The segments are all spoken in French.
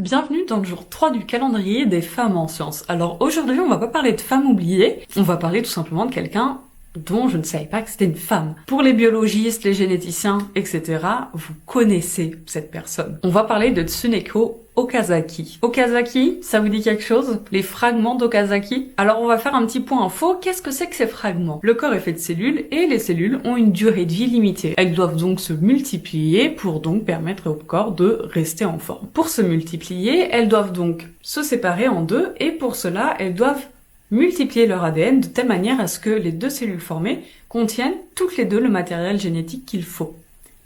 bienvenue dans le jour 3 du calendrier des femmes en sciences. Alors aujourd'hui, on va pas parler de femmes oubliées, on va parler tout simplement de quelqu'un dont je ne savais pas que c'était une femme. Pour les biologistes, les généticiens, etc., vous connaissez cette personne. On va parler de Tsuneko Okazaki. Okazaki, ça vous dit quelque chose? Les fragments d'Okazaki? Alors on va faire un petit point info, qu'est-ce que c'est que ces fragments? Le corps est fait de cellules et les cellules ont une durée de vie limitée. Elles doivent donc se multiplier pour donc permettre au corps de rester en forme. Pour se multiplier, elles doivent donc se séparer en deux et pour cela, elles doivent multiplier leur ADN de telle manière à ce que les deux cellules formées contiennent toutes les deux le matériel génétique qu'il faut.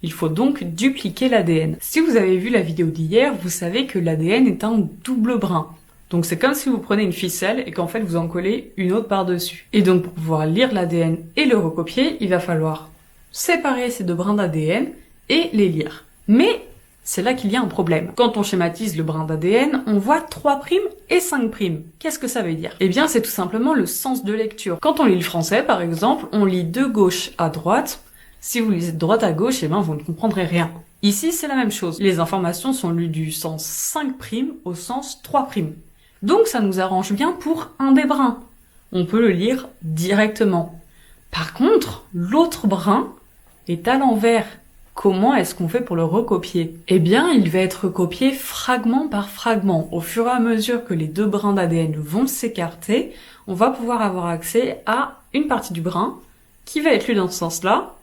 Il faut donc dupliquer l'ADN. Si vous avez vu la vidéo d'hier, vous savez que l'ADN est un double brin. Donc c'est comme si vous prenez une ficelle et qu'en fait vous en collez une autre par-dessus. Et donc pour pouvoir lire l'ADN et le recopier, il va falloir séparer ces deux brins d'ADN et les lire. Mais c'est là qu'il y a un problème. Quand on schématise le brin d'ADN, on voit 3' et 5'. Qu'est-ce que ça veut dire? Eh bien, c'est tout simplement le sens de lecture. Quand on lit le français, par exemple, on lit de gauche à droite. Si vous lisez de droite à gauche, eh bien, vous ne comprendrez rien. Ici, c'est la même chose. Les informations sont lues du sens 5' au sens 3'. Donc, ça nous arrange bien pour un des brins. On peut le lire directement. Par contre, l'autre brin est à l'envers. Comment est-ce qu'on fait pour le recopier? Eh bien, il va être recopié fragment par fragment. Au fur et à mesure que les deux brins d'ADN vont s'écarter, on va pouvoir avoir accès à une partie du brin qui va être lue dans ce sens-là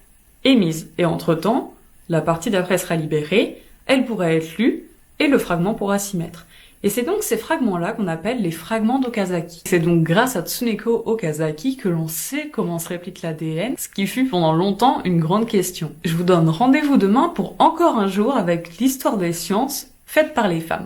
et mise. Et entre-temps, la partie d'après sera libérée, elle pourra être lue et le fragment pourra s'y mettre. Et c'est donc ces fragments-là qu'on appelle les fragments d'Okazaki. C'est donc grâce à Tsuneko Okazaki que l'on sait comment se réplique l'ADN, ce qui fut pendant longtemps une grande question. Je vous donne rendez-vous demain pour encore un jour avec l'histoire des sciences faite par les femmes.